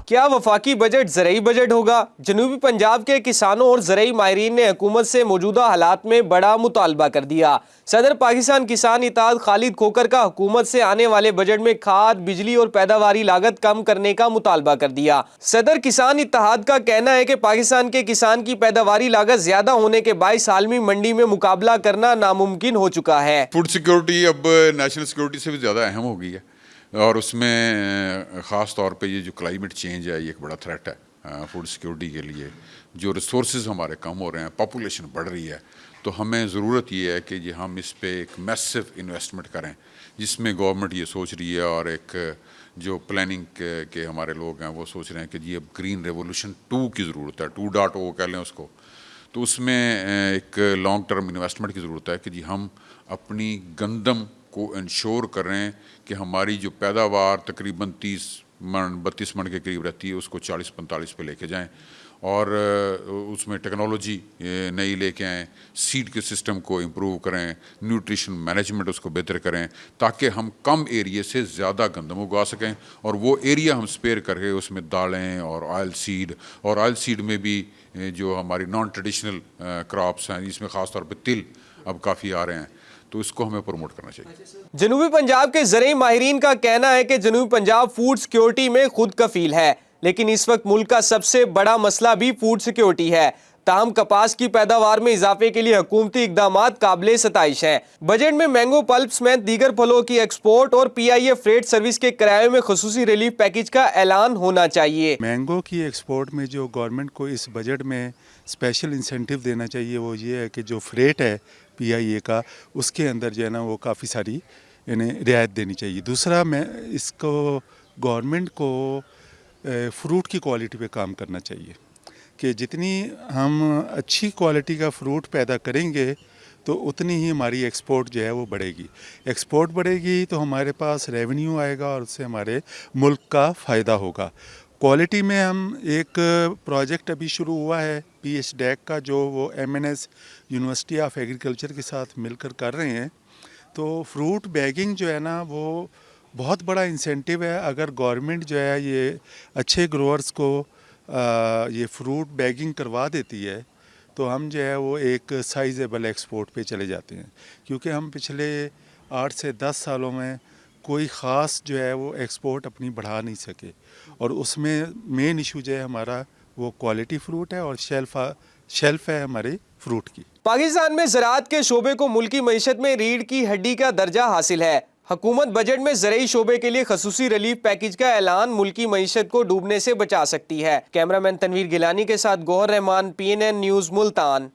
کیا وفاقی بجٹ زرعی بجٹ ہوگا؟ جنوبی پنجاب کے کسانوں اور زرعی ماہرین نے حکومت سے موجودہ حالات میں بڑا مطالبہ کر دیا۔ صدر پاکستان کسان اتحاد خالد کھوکھر کا حکومت سے آنے والے بجٹ میں کھاد، بجلی اور پیداواری لاگت کم کرنے کا مطالبہ کر دیا۔ صدر کسان اتحاد کا کہنا ہے کہ پاکستان کے کسان کی پیداواری لاگت زیادہ ہونے کے باعث عالمی منڈی میں مقابلہ کرنا ناممکن ہو چکا ہے۔ فوڈ سیکورٹی اب نیشنل سیکورٹی سے بھی زیادہ اہم ہو گئی ہے، اور اس میں خاص طور پہ یہ جو کلائمیٹ چینج ہے یہ ایک بڑا تھریٹ ہے فوڈ سیکورٹی کے لیے۔ جو ریسورسز ہمارے کم ہو رہے ہیں، پاپولیشن بڑھ رہی ہے، تو ہمیں ضرورت یہ ہے کہ یہ ہم اس پہ ایک میسو انویسٹمنٹ کریں، جس میں گورنمنٹ یہ سوچ رہی ہے، اور ایک جو پلاننگ کے ہمارے لوگ ہیں وہ سوچ رہے ہیں کہ یہ اب گرین ریولوشن 2 کی ضرورت ہے، 2.0 کہہ لیں اس کو۔ تو اس میں ایک لانگ ٹرم انویسٹمنٹ کی ضرورت ہے کہ جی ہم اپنی گندم کو انشور کریں کہ ہماری جو پیداوار تقریباً 32 من کے قریب رہتی ہے اس کو 40-45 پہ لے کے جائیں، اور اس میں ٹیکنالوجی نئی لے کے آئیں، سیڈ کے سسٹم کو امپروو کریں، نیوٹریشن مینجمنٹ اس کو بہتر کریں، تاکہ ہم کم ایریے سے زیادہ گندم اگا سکیں، اور وہ ایریا ہم سپیئر کر کے اس میں دالیں اور آئل سیڈ میں بھی جو ہماری نان ٹریڈیشنل کراپس ہیں، جس میں خاص طور پہ تل اب کافی آ رہے ہیں، تو اس کو ہمیں پروموٹ کرنا چاہیے۔ جنوبی پنجاب کے زرعی ماہرین کا کہنا ہے کہ جنوبی پنجاب فوڈ سیکیورٹی میں خود کفیل ہے، لیکن اس وقت ملک کا سب سے بڑا مسئلہ بھی فوڈ سیکیورٹی ہے۔ تاہم کپاس کی پیداوار میں اضافے کے لیے حکومتی اقدامات قابل ستائش ہیں۔ بجٹ میں مینگو پلپ سمیت دیگر پھلوں کی ایکسپورٹ اور پی آئی اے فریٹ سروس کے کرایوں میں خصوصی ریلیف پیکج کا اعلان ہونا چاہیے۔ مینگو کی ایکسپورٹ میں جو گورنمنٹ کو اس بجٹ میں اسپیشل انسینٹیو دینا چاہیے وہ یہ ہے کہ جو فریٹ ہے پی آئی اے کا، اس کے اندر جو ہے نا وہ کافی ساری انہیں رعایت دینی چاہیے۔ دوسرا میں اس کو گورنمنٹ کو فروٹ کی کوالٹی پہ کام کرنا چاہیے کہ جتنی ہم اچھی کوالٹی کا فروٹ پیدا کریں گے تو اتنی ہی ہماری ایکسپورٹ جو ہے وہ بڑھے گی۔ ایکسپورٹ بڑھے گی تو ہمارے پاس ریونیو آئے گا اور اس سے ہمارے ملک کا فائدہ ہوگا۔ کوالٹی میں ہم ایک پروجیکٹ ابھی شروع ہوا ہے پی ایچ ڈیک کا، جو وہ MS یونیورسٹی آف ایگریکلچر کے ساتھ مل کر کر رہے ہیں۔ تو فروٹ بیگنگ جو ہے نا وہ بہت بڑا انسینٹیو ہے۔ اگر گورنمنٹ جو ہے یہ اچھے گروورز کو یہ فروٹ بیگنگ کروا دیتی ہے تو ہم جو ہے وہ ایک سائزیبل ایکسپورٹ پہ چلے جاتے ہیں، کیونکہ ہم پچھلے 8 سے 10 سالوں میں کوئی خاص جو ہے وہ ایکسپورٹ اپنی بڑھا نہیں سکے، اور اس میں مین ایشو جو ہے ہمارا وہ کوالٹی فروٹ ہے اور شیلف ہے ہمارے فروٹ کی۔ پاکستان میں زراعت کے شعبے کو ملکی معیشت میں ریڑھ کی ہڈی کا درجہ حاصل ہے۔ حکومت بجٹ میں زرعی شعبے کے لیے خصوصی ریلیف پیکج کا اعلان ملکی معیشت کو ڈوبنے سے بچا سکتی ہے۔ کیمرہ مین تنویر گیلانی کے ساتھ گوہر رحمان، PNN نیوز، ملتان۔